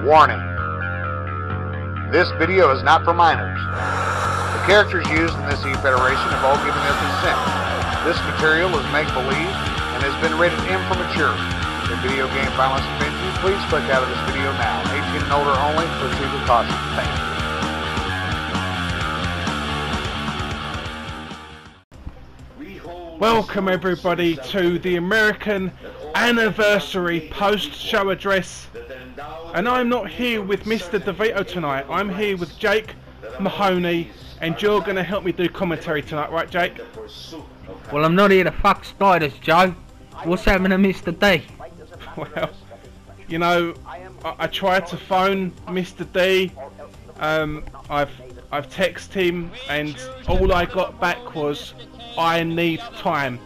Warning. This video is not for minors. The characters used in this E-Federation have all given their consent. This material is make-believe and has been rated M for mature. If video game violence offends you, please click out of this video now. 18 and older only. Proceed with caution. Thank you. Welcome everybody to the American anniversary post-show address. And I'm not here with Mr. Dovito tonight. I'm here with Jake Mahoney, and you're going to help me do commentary tonight, right, Jake? Well, I'm not here to fuck spiders, Joe. What's happening to Mr. D? Well, you know, I tried to phone Mr. D. I've texted him, and all I got back was, I need time.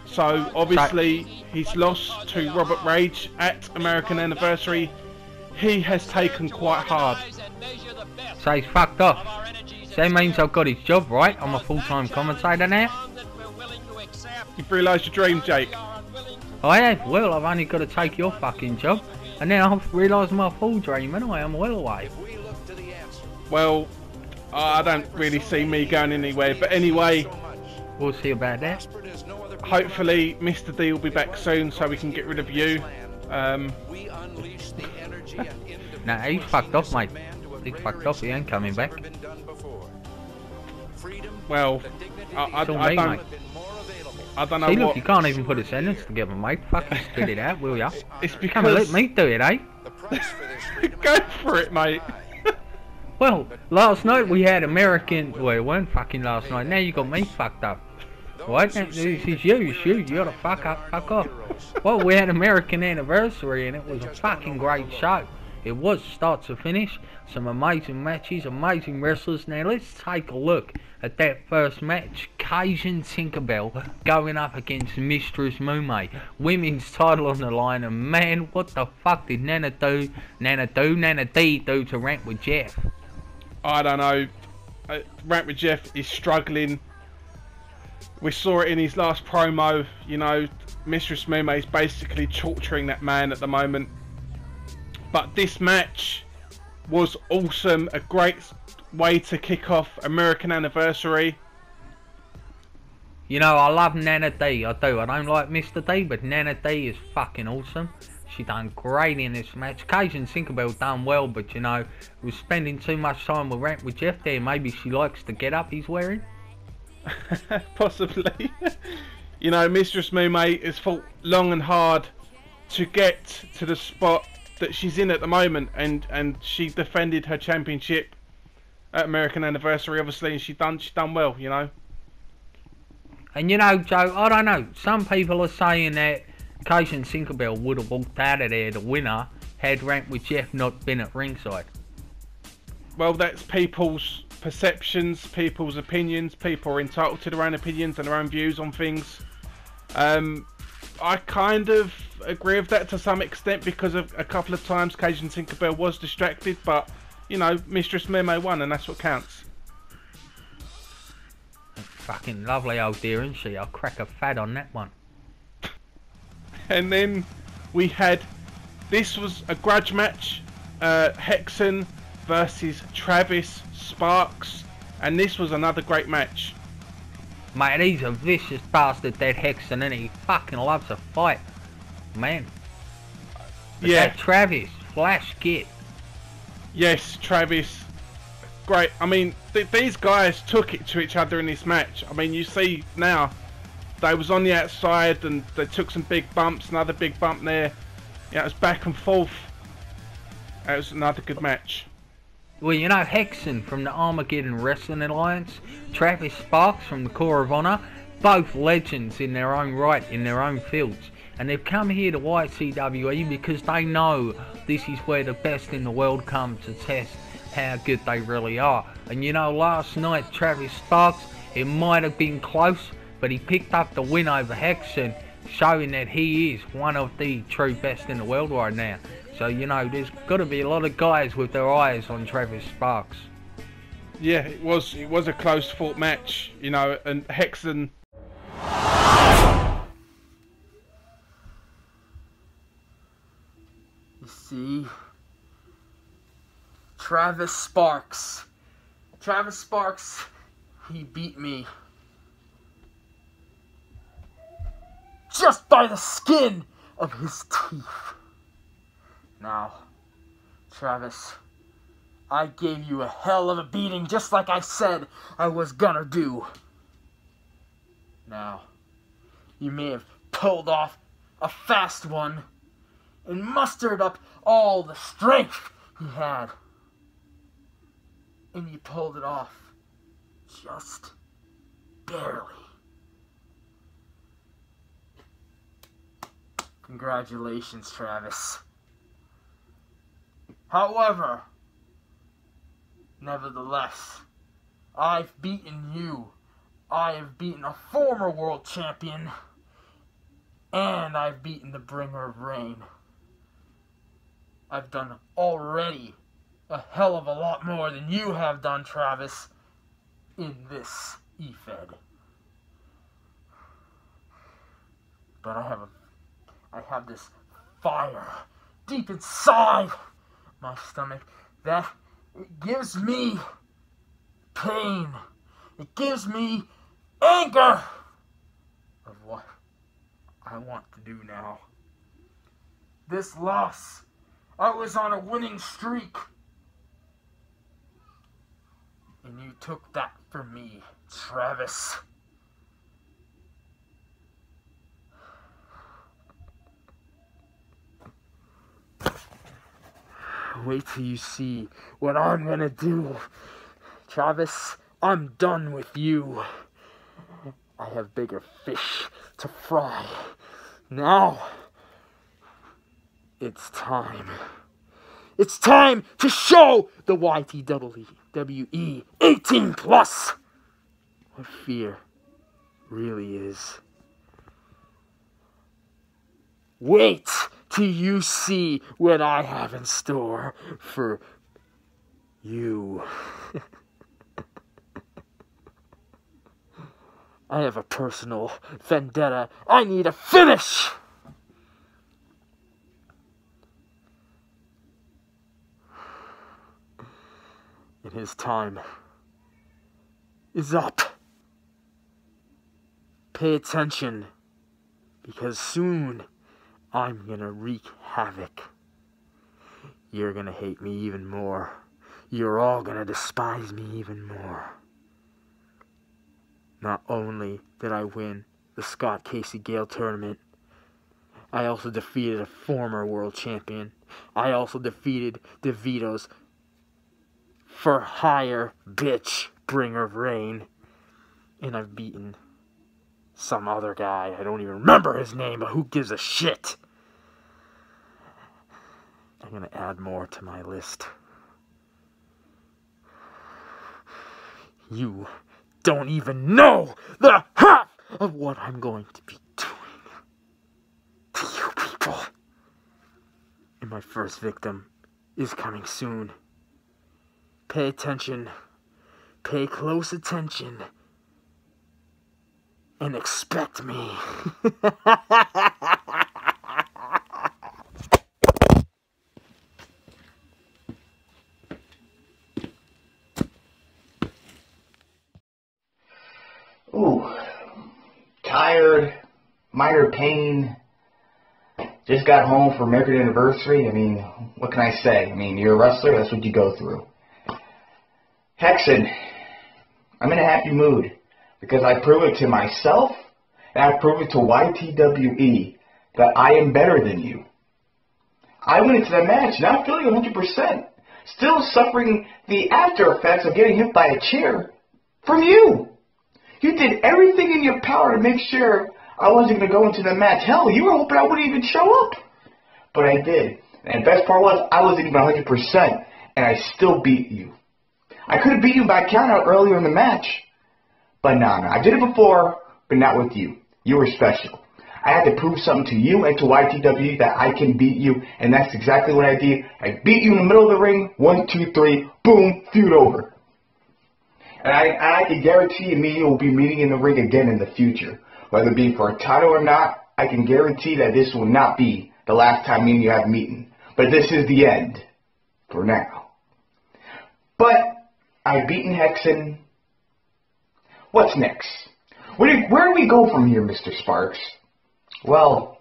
So obviously he's lost to Roburtrage at American Anniversary. He has taken quite hard. So he's fucked off. So that means I've got his job, right? I'm a full-time commentator now. You've realised your dream, Jake? I have. Well, I've only got to take your fucking job, and now I've realised my full dream anyway. I'm well away. Well, I don't really see me going anywhere, but anyway, we'll see about that. Hopefully Mr. D will be back soon so we can get rid of you. Nah, he's fucked off, mate. He's fucked off. He ain't coming back. Well, I don't know. See, look, you can't even put a sentence together, mate. Fucking spit it out, will ya? It's because... Come on, let me do it, eh? Go for it, mate. Well, last night we had American... Well, it weren't fucking last night. Now you got me fucked up. Right? This is you. It's you. You gotta fuck up. Fuck off. Well, we had American Anniversary and it was a fucking great show. It was start to finish. Some amazing matches, amazing wrestlers. Now let's take a look at that first match. Cajun Belle going up against Mistress MOOZ. Women's title on the line, and man, what the fuck did NANNA D do to RantWithJeff? I don't know. RantWithJeff is struggling. We saw it in his last promo. You know, Mistress MOOZ is basically torturing that man at the moment. But this match was awesome. A great way to kick off American Anniversary. You know, I love NANNA D. I do. I don't like Mr. D, but NANNA D is fucking awesome. She done great in this match. Cajun Belle done well, but you know, was spending too much time with RantWithJeff there. Maybe she likes the get-up he's wearing. Possibly. You know, Mistress MOOZ has fought long and hard to get to the spot that she's in at the moment, and she defended her championship at American Anniversary, obviously, and she done well, you know. And you know, Joe, I don't know. Some people are saying that Cajun Belle would have walked out of there the winner had RantWithJeff not been at ringside. Well, that's people's perceptions, people's opinions. People are entitled to their own opinions and their own views on things. I kind of agree with that to some extent, because of a couple of times Cajun Belle was distracted, but you know, Mistress MOOZ won, and that's what counts. Fucking lovely old dear, isn't she? I'll crack a fad on that one. And then we had, this was a grudge match, Hexen versus Travis Sparks, and this was another great match. Mate, he's a vicious bastard, that Hexen, and he fucking loves a fight, man. But yeah, that Travis, flash kid. Yes, Travis, great. I mean, these guys took it to each other in this match. I mean, you see now, they was on the outside and they took some big bumps, another big bump there. Yeah, it was back and forth. It was another good match. Well, you know, Hexen from the Armageddon Wrestling Alliance, Travis Sparks from the Corps of Honor, both legends in their own right, in their own fields. And they've come here to YTWE because they know this is where the best in the world come to test how good they really are. And you know, last night, Travis Sparks, it might have been close, but he picked up the win over Hexen, showing that he is one of the true best in the world right now. So, you know, there's got to be a lot of guys with their eyes on Travis Sparks. Yeah, it was a close fought match, you know, and Hexen... You see, Travis Sparks. Travis Sparks, he beat me just by the skin of his teeth. Now, Travis, I gave you a hell of a beating just like I said I was gonna do. Now, you may have pulled off a fast one and mustered up all the strength he had. And you pulled it off just barely. Congratulations, Travis. However, nevertheless, I've beaten you. I have beaten a former world champion. And I've beaten the bringer of rain. I've done already a hell of a lot more than you have done, Travis, in this EFED. But I have this fire deep inside my stomach that it gives me pain. It gives me anger of what I want to do now. This loss, I was on a winning streak. And you took that from me, Travis. Wait till you see what I'm gonna do. Travis, I'm done with you. I have bigger fish to fry. Now, it's time. It's time to show the YTWE 18 plus what fear really is. Wait till you see what I have in store for you. I have a personal vendetta I need to finish! And his time is up. Pay attention, because soon I'm gonna wreak havoc. You're gonna hate me even more. You're all gonna despise me even more. Not only did I win the Scott Casey Gale tournament, I also defeated a former world champion. I also defeated Dovito's for hire bitch bringer of rain. And I've beaten some other guy. I don't even remember his name, but who gives a shit? I'm gonna add more to my list. You don't even know the half of what I'm going to be doing to you people. And my first victim is coming soon. Pay attention. Pay close attention. And expect me. Ooh, tired, minor pain, just got home for American anniversary. I mean, what can I say? I mean, you're a wrestler, that's what you go through. Hexen, I'm in a happy mood because I prove it to myself and I prove it to YTWE that I am better than you. I went into that match not feeling 100%, still suffering the after effects of getting hit by a chair from you. You did everything in your power to make sure I wasn't going to go into the match. Hell, you were hoping I wouldn't even show up. But I did. And the best part was, I wasn't even 100%, and I still beat you. I could have beat you by countout earlier in the match. But no, I did it before, but not with you. You were special. I had to prove something to you and to YTWE that I can beat you, and that's exactly what I did. I beat you in the middle of the ring, 1, 2, 3, boom, feud over. And I can guarantee you, me and you will be meeting in the ring again in the future. Whether it be for a title or not, I can guarantee that this will not be the last time me and you have a meeting. But this is the end. For now. But I've beaten Hexen. What's next? Where do we go from here, Mr. Sparks? Well,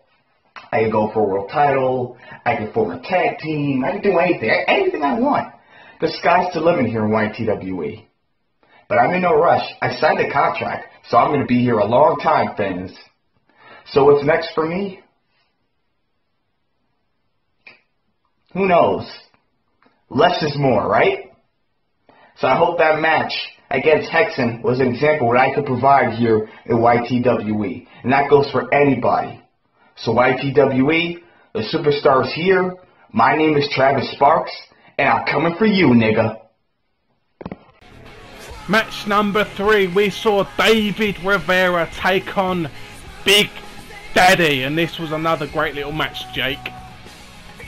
I could go for a world title. I could form a tag team. I could do anything I want. The sky's the limit here in YTWE. But I'm in no rush. I signed a contract, so I'm going to be here a long time, fans. So what's next for me? Who knows? Less is more, right? So I hope that match against Hexen was an example of what I could provide here at YTWE. And that goes for anybody. So YTWE, the superstar's here. My name is Travis Sparks, and I'm coming for you, nigga. Match number 3, we saw David Rivera take on Big Daddy, and this was another great little match, Jake.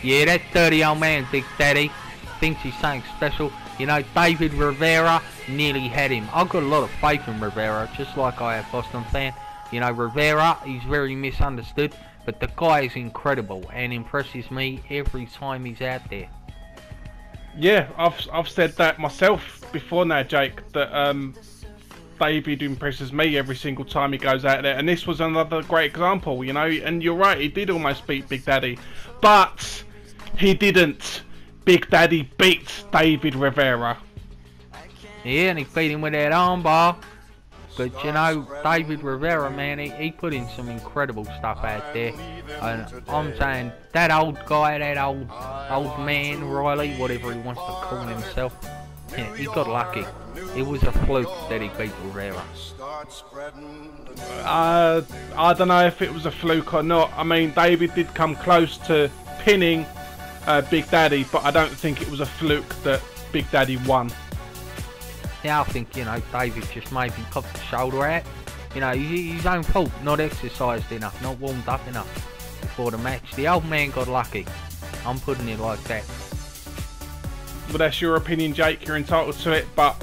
Yeah, that dirty old man, Big Daddy, thinks he's something special. You know, David Rivera nearly had him. I've got a lot of faith in Rivera, just like I have Bostonfan. You know, Rivera, he's very misunderstood, but the guy is incredible and impresses me every time he's out there. Yeah, I've said that myself before now, Jake, that David impresses me every single time he goes out there, and this was another great example, you know, and you're right, he did almost beat Big Daddy, but he didn't. Big Daddy beat David Rivera. Yeah, and he beat him with that armbar. But you know, David Rivera, man, he put in some incredible stuff out there. And I'm saying, that old guy, that old man, Riley, whatever he wants to call himself, yeah, he got lucky. It was a fluke that he beat Rivera. I don't know if it was a fluke or not. I mean, David did come close to pinning Big Daddy, but I don't think it was a fluke that Big Daddy won. Yeah, I think, you know, David just maybe popped the shoulder out. You know, his own fault, not exercised enough, not warmed up enough before the match. The old man got lucky. I'm putting it like that. Well, that's your opinion, Jake. You're entitled to it, but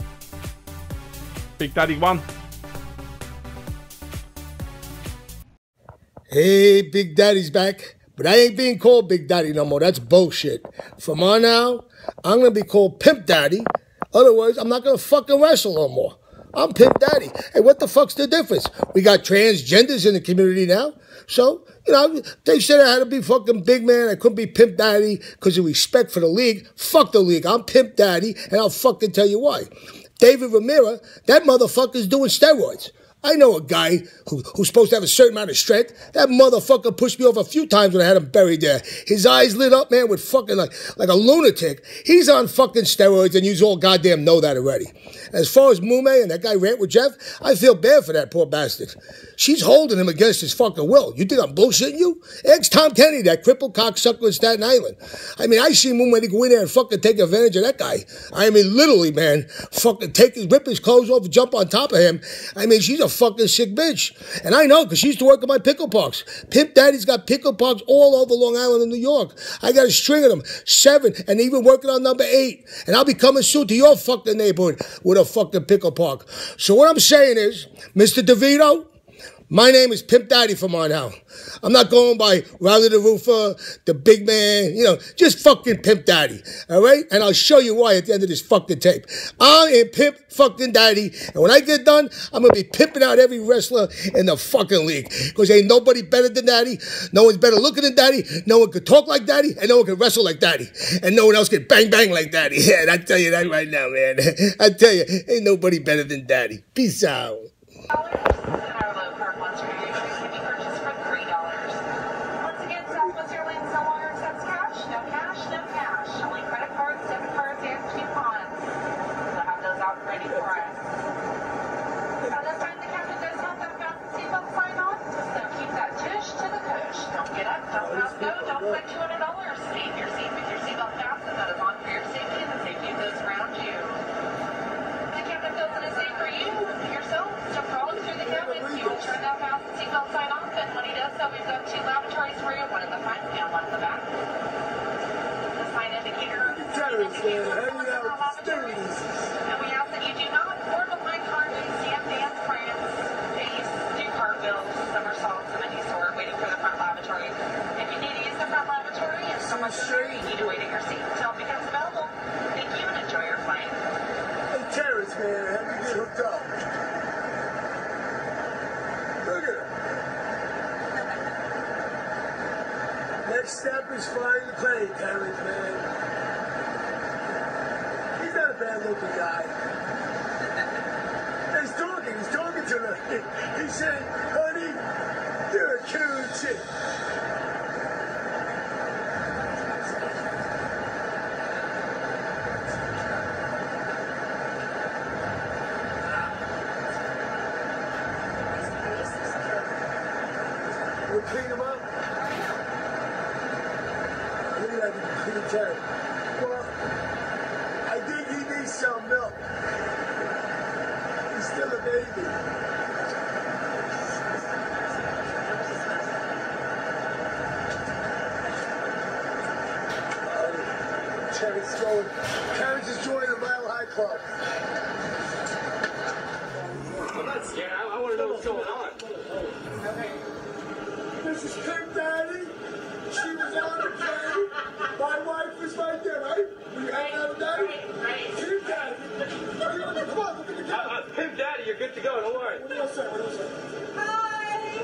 Big Daddy won. Hey, Big Daddy's back. But I ain't being called Big Daddy no more. That's bullshit. From on now, I'm going to be called Pimp Daddy. Otherwise, I'm not going to fucking wrestle no more. I'm Pimp Daddy. Hey, what the fuck's the difference? We got transgenders in the community now. So, you know, they said I had to be fucking big man. I couldn't be Pimp Daddy because of respect for the league. Fuck the league. I'm Pimp Daddy, and I'll fucking tell you why. David Rivera, that motherfucker's doing steroids. I know a guy who's supposed to have a certain amount of strength. That motherfucker pushed me off a few times when I had him buried there. His eyes lit up, man, with fucking like a lunatic. He's on fucking steroids, and you all goddamn know that already. As far as Mume and that guy RantWithJeff, I feel bad for that poor bastard. She's holding him against his fucking will. You think I'm bullshitting you? Ex Tom Kenny, that crippled cocksucker in Staten Island. I mean, I see Mume go in there and fucking take advantage of that guy. I mean, literally, man, fucking rip his clothes off and jump on top of him. I mean, she's a fucking sick bitch. And I know, because she used to work at my pickle parks. Pimp Daddy's got pickle parks all over Long Island and New York. I got a string of them, 7, and even working on number 8. And I'll be coming soon to your fucking neighborhood with a fucking pickle park. So what I'm saying is, Mr. Dovito, my name is Pimp Daddy from on out. I'm not going by Riley the Roofer, the big man, you know, just fucking Pimp Daddy, all right? And I'll show you why at the end of this fucking tape. I am Pimp fucking Daddy, and when I get done, I'm going to be pimping out every wrestler in the fucking league, because ain't nobody better than Daddy, no one's better looking than Daddy, no one can talk like Daddy, and no one can wrestle like Daddy, and no one else can bang bang like Daddy. Yeah, and I tell you that right now, man. I tell you, ain't nobody better than Daddy. Peace out. And we ask that you do not form a line card and stand dance, prance, pace, do cartwheels, somersaults, and any sort waiting for the front lavatory. If you need to use the front lavatory and so much sure you need to wait in your seat until it becomes available. Thank you and enjoy your flight. Step is flying the plane, Terrence, man. He's not a bad-looking guy. He's talking to her. He said, honey, you're a cute chick. We'll clean him up. Look at that clean tank. Well, I think he needs some milk. He's still a baby. Terrence is joining the Mile High Club. Yeah, I want to know what's going on. This is Pimp Daddy. She was on the plane. My wife was right there, right? Were you hanging out with Daddy? Pimp Daddy. Come on, look at the camera. Pimp Daddy, you're good to go, don't worry. What do you say? Hi!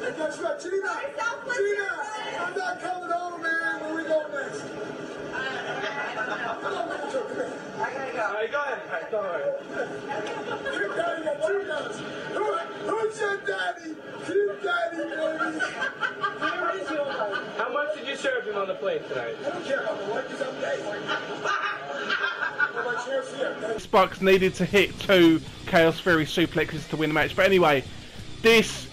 And guess what, Gina? Gina! I'm not coming home, man. Where we go next? Come on, come here. I gotta go. All right, go ahead. All right, Pimp Daddy got two guns. Who's your daddy? Pimp Daddy, baby. Where is your wife? How much did you serve him on the plane tonight? I don't care about my wife because I'm gay. My chance here. Sparks needed to hit 2 Chaos Theory suplexes to win the match. But anyway, this,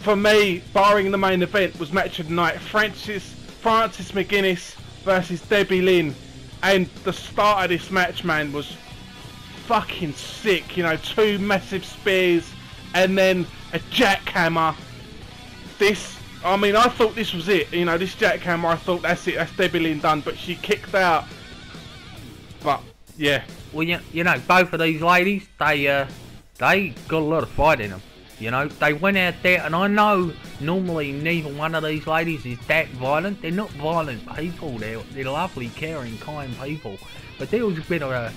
for me, barring the main event, was match of the night. Francis MaGinness versus Debbie Lynn. And the start of this match, man, was fucking sick. You know, 2 massive spears and then a jackhammer. This, I mean, I thought this was it. You know, this jackhammer, I thought that's it. That's Debbie Lynn done. But she kicked out. But, yeah. Well, you know, both of these ladies, they got a lot of fight in them. You know, they went out there, and I know normally neither one of these ladies is that violent. They're not violent people. They're lovely, caring, kind people. But there was a bit of a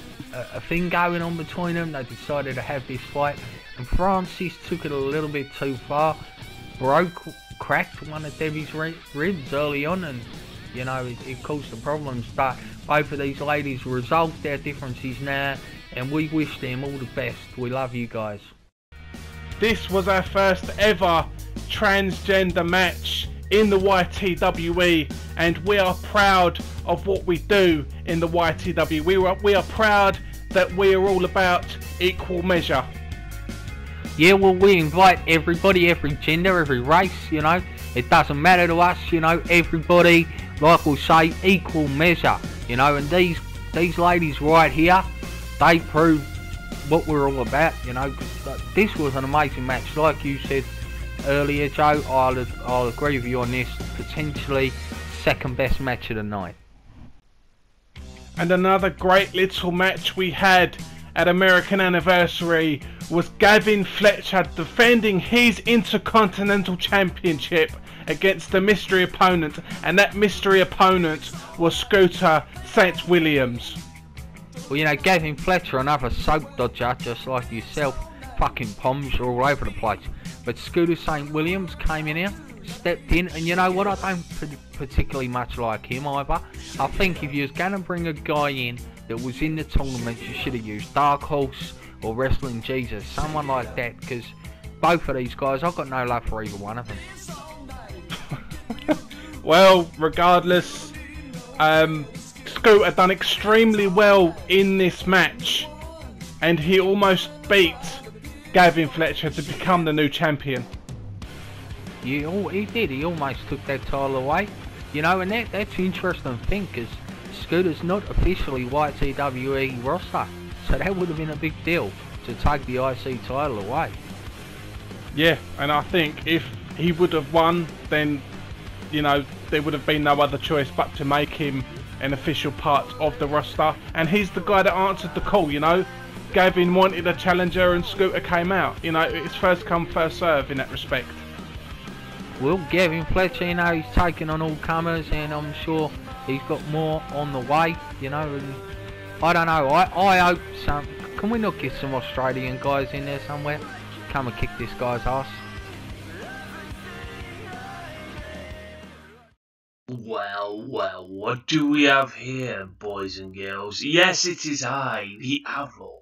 thing going on between them. They decided to have this fight, and Francis took it a little bit too far. Cracked one of Debbie's ribs early on, and you know, it caused the problems. But both of these ladies resolved their differences now, and we wish them all the best. We love you guys. This was our first ever transgender match in the YTWE, and we are proud of what we do in the YTWE. We are proud that we are all about equal measure. Yeah, well, we invite everybody, every gender, every race, you know. It doesn't matter to us, you know. Everybody, like we'll say, equal measure, you know. And these ladies right here, they prove what we're all about, you know. This was an amazing match. Like you said earlier, Joe, I'll agree with you on this. Potentially second best match of the night. And another great little match we had at American Anniversary was Gavin Fletcher defending his Intercontinental Championship against a mystery opponent, and that mystery opponent was Scooter St. Williams. Well, you know, Gavin Fletcher, another soap dodger, just like yourself. Fucking bombs are all over the place. But Scooter St. Williams came in here, stepped in, and you know what? I don't particularly much like him either. I think if you was going to bring a guy in that was in the tournament, you should have used Dark Horse or Wrestling Jesus, someone like that, because both of these guys, I've got no love for either one of them. Well, regardless, Scooter done extremely well in this match, and he almost beat Gavin Fletcher to become the new champion. He did. He almost took that title away, you know, and that's an interesting thing, because Scooter's not officially YTWE roster, so that would have been a big deal to take the IC title away. Yeah, and I think if he would have won, then, you know, there would have been no other choice but to make him an official part of the roster, and he's the guy that answered the call, you know. Gavin wanted a challenger and Scooter came out, you know, it's first come first serve in that respect. Well, Gavin Fletcher, you know, he's taking on all comers, and I'm sure he's got more on the way, you know, and I don't know, I hope some, can we not get some Australian guys in there somewhere? Come and kick this guy's ass. Well, well, what do we have here, boys and girls? Yes, it is I, the Outlaw,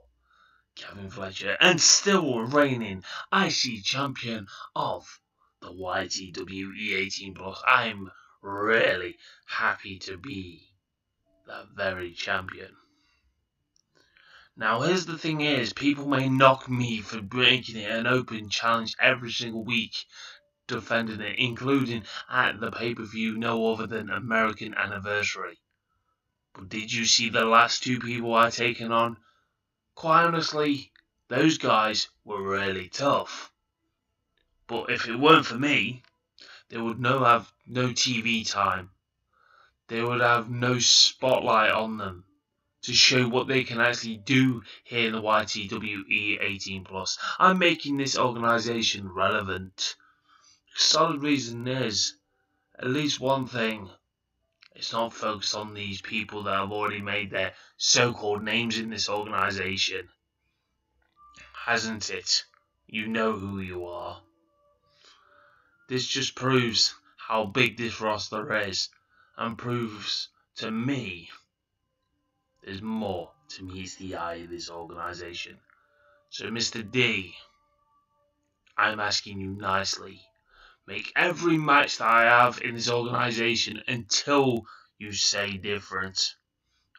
Gavin Fletcher, and still reigning IC champion of the YTWE 18 Plus. I'm really happy to be that very champion. Now, here's the thing is, people may knock me for breaking it an open challenge every single week, defending it, including at the pay-per-view no other than American Anniversary. But did you see the last two people I taken on? Quite honestly, those guys were really tough. But if it weren't for me, they would have no TV time. They would have no spotlight on them to show what they can actually do here in the YTWE 18 Plus. I'm making this organisation relevant. Solid reason is, at least one thing, it's not focused on these people that have already made their so-called names in this organisation. Hasn't it? You know who you are. This just proves how big this roster is, and proves to me there's more to meet the eye of this organisation. So Mr. D, I'm asking you nicely, make every match that I have in this organisation until you say different.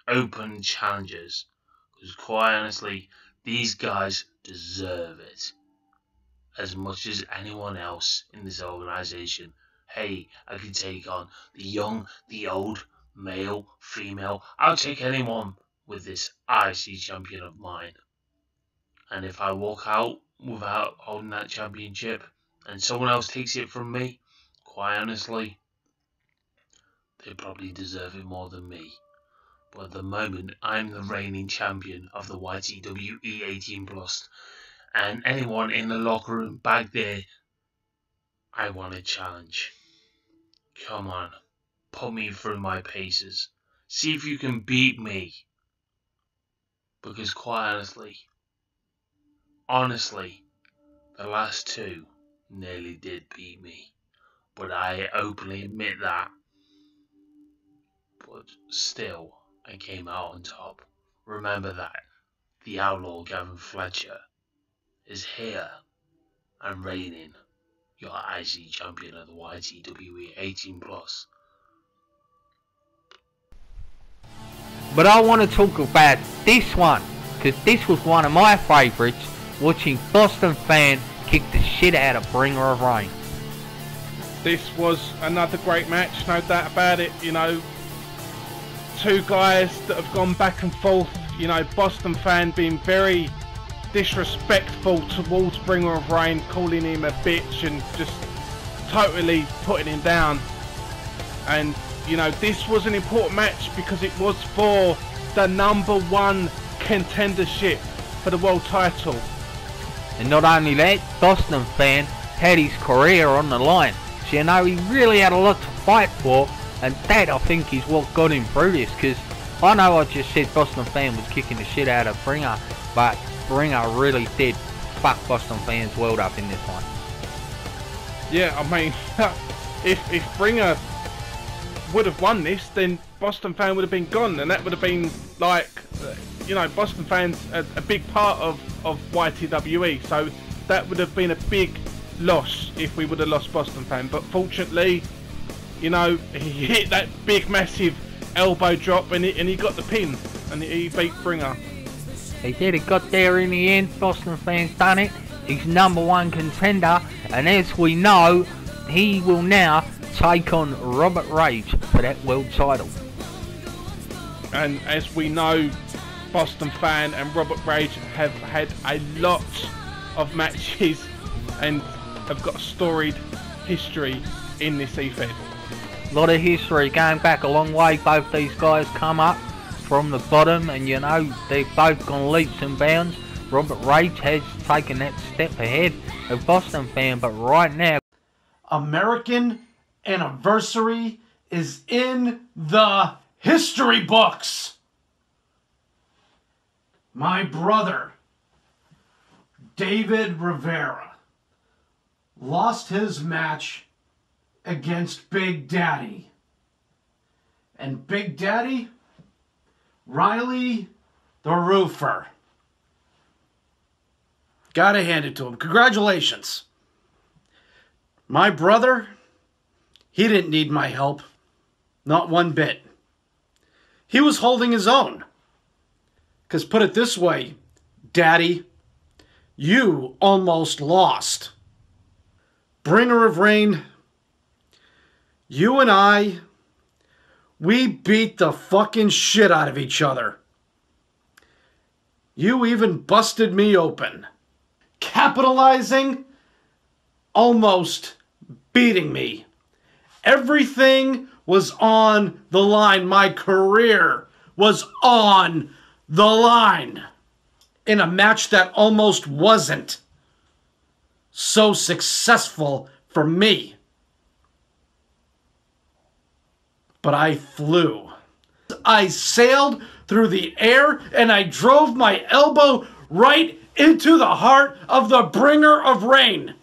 Open challenges. Because quite honestly, these guys deserve it. As much as anyone else in this organisation. Hey, I can take on the young, the old, male, female. I'll take anyone with this IC champion of mine. And if I walk out without holding that championship, and someone else takes it from me, quite honestly, they probably deserve it more than me. But at the moment, I'm the reigning champion of the YTWE 18 Plus, and anyone in the locker room back there, I want a challenge. Come on, put me through my paces. See if you can beat me. Because quite honestly, the last two nearly did beat me, but I openly admit that. But still, I came out on top. Remember that the Outlaw Gavin Fletcher is here and reigning your IC champion of the YTWE 18 Plus. But I want to talk about this one, because this was one of my favourites, watching Bostonfan kick the shit out of Bringer of Rain. This was another great match, no doubt about it. You know, two guys that have gone back and forth. You know, Bostonfan being very disrespectful towards Bringer of Rain, calling him a bitch and just totally putting him down. And you know, this was an important match because it was for the #1 contendership for the world title. And not only that, Bostonfan had his career on the line. So you know, he really had a lot to fight for, and that I think is what got him through this, because I know I just said Bostonfan was kicking the shit out of Bringer, but Bringer really did fuck Bostonfan's world up in this one. Yeah, I mean, if Bringer would have won this, then Bostonfan would have been gone, and that would have been like, you know, Bostonfan's a big part of YTWE, so that would have been a big loss if we would have lost Bostonfan. But fortunately, you know, he hit that big massive elbow drop and he got the pin and he beat Bringer. He did, he got there in the end. Bostonfan's done it. He's #1 contender, and as we know, he will now take on Roburtrage for that world title. And as we know, Bostonfan and Roburtrage have had a lot of matches and have got a storied history in this EFED. A lot of history going back a long way. Both these guys come up from the bottom, and you know, they've both gone leaps and bounds. Roburtrage has taken that step ahead of Bostonfan, but right now, American Anniversary is in the history books. My brother, David Rivera, lost his match against Big Daddy and Big Daddy, Riley the Roofer. Gotta hand it to him. Congratulations. My brother, he didn't need my help. Not one bit. He was holding his own. Because put it this way, Daddy, you almost lost. Bringer of Rain, you and I, we beat the fucking shit out of each other. You even busted me open. Capitalizing, almost beating me. Everything was on the line. My career was on the line. In a match that almost wasn't so successful for me. But I flew. I sailed through the air and I drove my elbow right into the heart of the Bringer of Rain.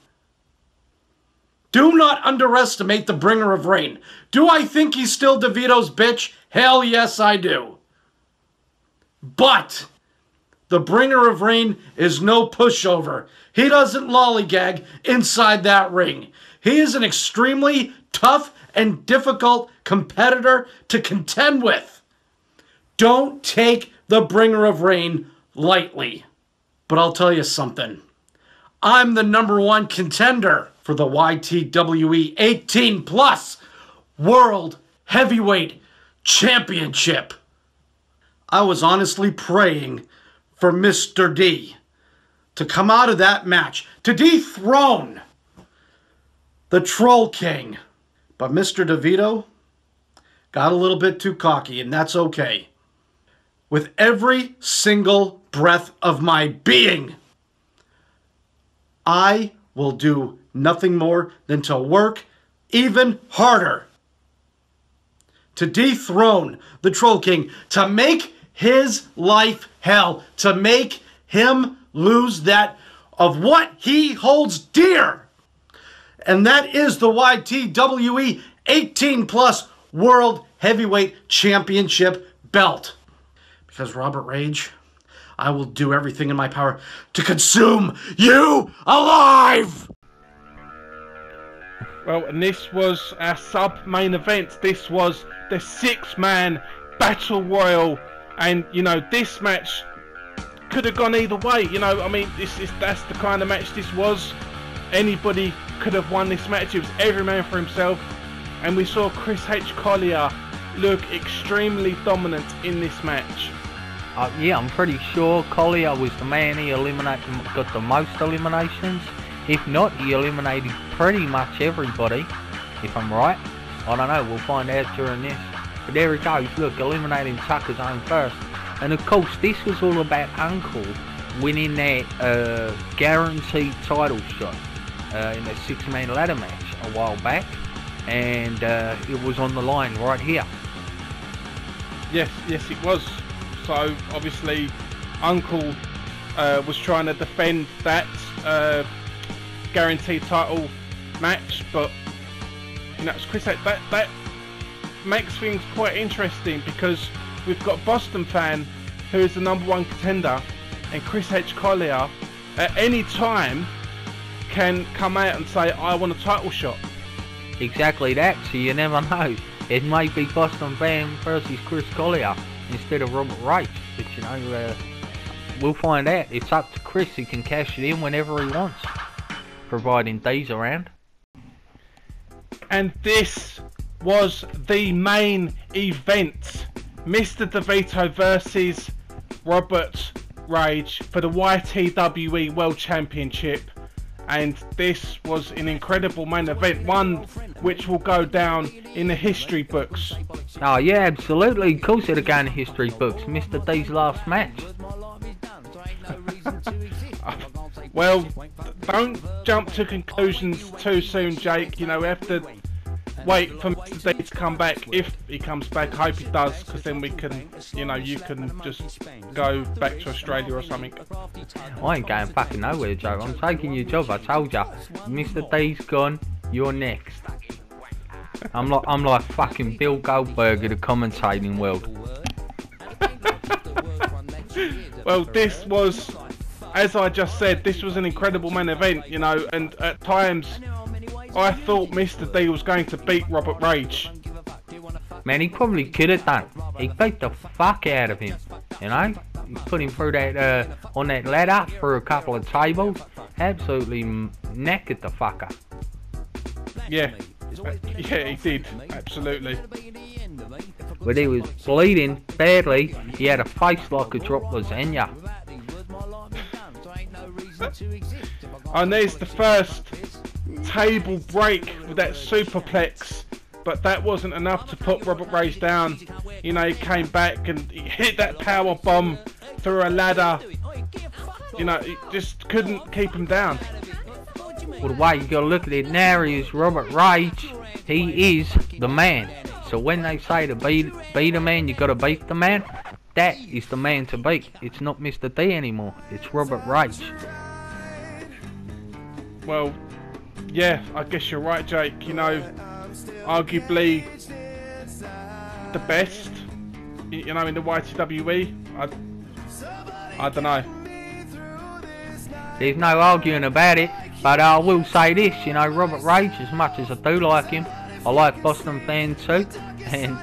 Do not underestimate the Bringer of Rain. Do I think he's still Dovito's bitch? Hell yes, I do. But the Bringer of Rain is no pushover. He doesn't lollygag inside that ring. He is an extremely tough and difficult competitor to contend with. Don't take the Bringer of Rain lightly. But I'll tell you something. I'm the #1 contender for the YTWE 18+ World Heavyweight Championship. I was honestly praying for Mr. D to come out of that match, to dethrone the Troll King. But Mr. Dovito got a little bit too cocky, and that's okay. With every single breath of my being, I will do nothing more than to work even harder to dethrone the Troll King, to make his life hell, to make him lose that of what he holds dear. And that is the YTWE 18+ World Heavyweight Championship belt. Because Roburtrage, I will do everything in my power to consume you alive! Well, and this was our sub-main event. This was the 6-man Battle Royal. And, you know, this match could have gone either way. You know, I mean, that's the kind of match this was. Anybody could have won this match. It was every man for himself. And we saw Chris H. Collier look extremely dominant in this match. Yeah, I'm pretty sure Collier was the man. He got the most eliminations. If not, he eliminated pretty much everybody, if I'm right. I don't know, we'll find out during this. But there he goes, look, eliminating Tucker's own first. And of course, this was all about Uncle winning that guaranteed title shot in the 6-man ladder match a while back. And it was on the line right here. Yes, it was. So obviously Uncle was trying to defend that guaranteed title match, but you know, Chris, that makes things quite interesting because we've got Bostonfan, who is the #1 contender, and Chris H. Collier at any time can come out and say, I want a title shot. Exactly that, so you never know. It may be Bostonfan versus Chris Collier instead of Roburtrage, but you know, we'll find out. It's up to Chris. He can cash it in whenever he wants, providing D's around. And this was the main event. Mr. Dovito versus Roburtrage for the YTWE World Championship. And this was an incredible main event, one which will go down in the history books. Oh yeah, absolutely. Of course it'll go in the history books. Mr. D's last match. Well, don't jump to conclusions too soon, Jake. You know, we have to wait for Mr. D to come back. If he comes back, I hope he does, because then we can, you know, you can just go back to Australia or something. I ain't going fucking nowhere, Joe. I'm taking your job, I told ya. Mr. D's gone, you're next. I'm like fucking Bill Goldberg of the commentating world. Well, this was, as I just said, this was an incredible main event, you know, and at times I thought Mr. D was going to beat Roburtrage. Man, he probably could have done. He beat the fuck out of him, you know. He put him through that on that ladder through a couple of tables. Absolutely knackered the fucker. Yeah, yeah, he did, absolutely. But he was bleeding badly. He had a face like a dropped lasagna. And there's the first table break with that superplex, but that wasn't enough to put Roburtrage down. You know, he came back and he hit that power bomb through a ladder. You know, he just couldn't keep him down. Well, the way you gotta look at it now is Roburtrage, he is the man. So when they say to beat a man, you gotta beat the man. That is the man to beat. It's not Mr. D anymore. It's Roburtrage. Well, yeah, I guess you're right, Jake. You know, arguably the best, you know, in the YTWE. I don't know. There's no arguing about it, but I will say this, you know, Roburtrage, as much as I do like him, I like Bostonfan too, and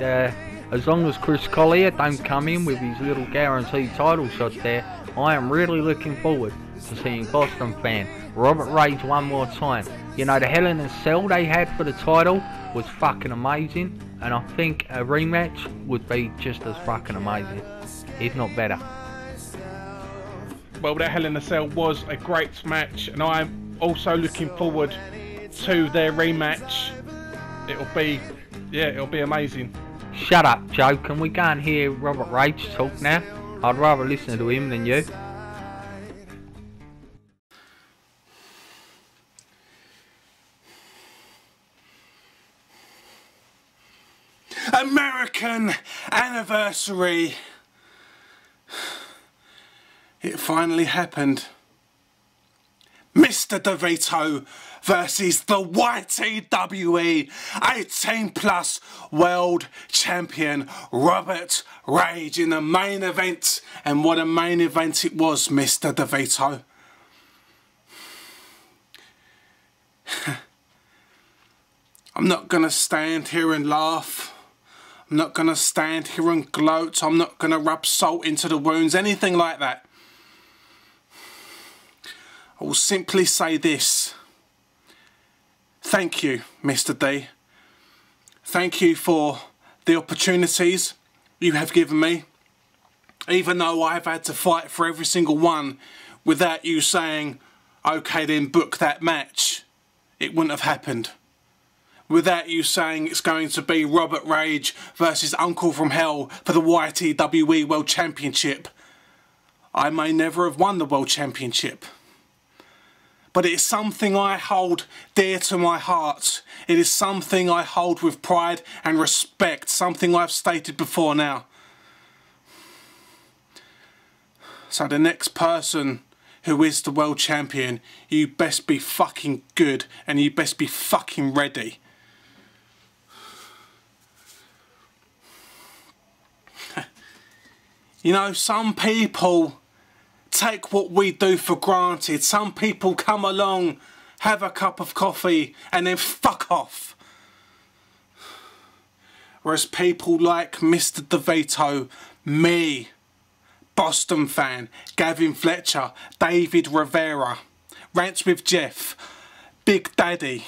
as long as Chris Collier don't come in with his little guaranteed title shot there, I am really looking forward to seeing Bostonfan Roburtrage one more time. You know, the Hell in a Cell they had for the title was fucking amazing, and I think a rematch would be just as fucking amazing, if not better. Well, that Hell in a Cell was a great match, and I'm also looking forward to their rematch. It'll be amazing. Shut up, Joe. Can we go and hear Roburtrage talk now? I'd rather listen to him than you. American anniversary. It finally happened. Mr. Dovito versus the YTWE 18+ world champion Roburtrage in the main event. And what a main event it was, Mr. Dovito. I'm not gonna stand here and laugh. I'm not gonna stand here and gloat. I'm not gonna rub salt into the wounds, anything like that. I will simply say this. Thank you, Mr. D. Thank you for the opportunities you have given me. Even though I've had to fight for every single one without you saying, okay then book that match, it wouldn't have happened. Without you saying it's going to be Roburtrage versus unclefromhell for the YTWE World Championship, I may never have won the World Championship. But it is something I hold dear to my heart. It is something I hold with pride and respect. Something I've stated before now. So the next person who is the world champion, you best be fucking good and you best be fucking ready. You know, some people take what we do for granted. Some people come along, have a cup of coffee and then fuck off. Whereas people like Mr. Dovito, me, Bostonfan, Gavin Fletcher, David Rivera, RantWithJeff, Big Daddy,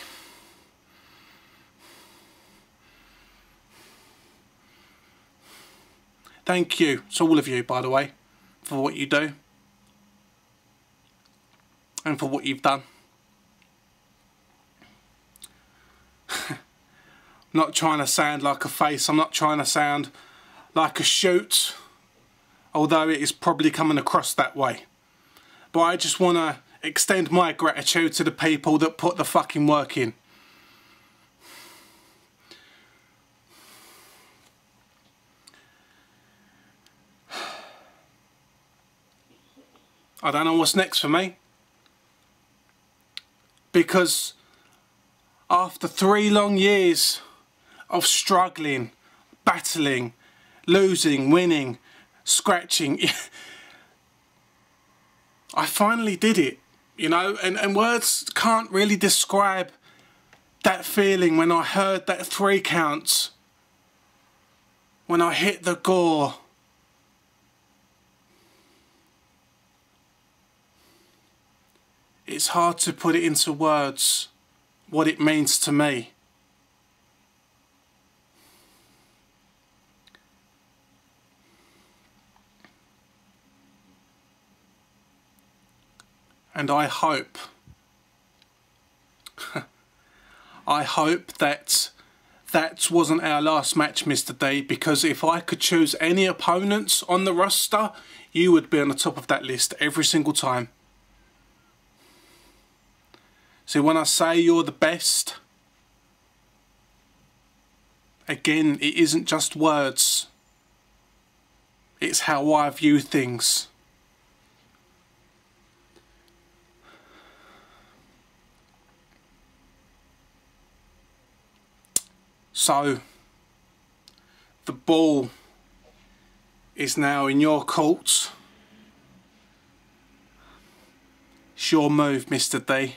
thank you to all of you, by the way, for what you do. And for what you've done. I'm not trying to sound like a face, I'm not trying to sound like a shoot, although it is probably coming across that way. But I just want to extend my gratitude to the people that put the fucking work in. I don't know what's next for me. Because after 3 long years of struggling, battling, losing, winning, scratching. I finally did it, you know, and words can't really describe that feeling when I heard that 3 counts, when I hit the gore. It's hard to put it into words, what it means to me. And I hope, I hope that wasn't our last match, Mr. D, because if I could choose any opponents on the roster, you would be on the top of that list every single time. So when I say you're the best, again, it isn't just words. It's how I view things. So, the ball is now in your court. It's your move, Mr. D.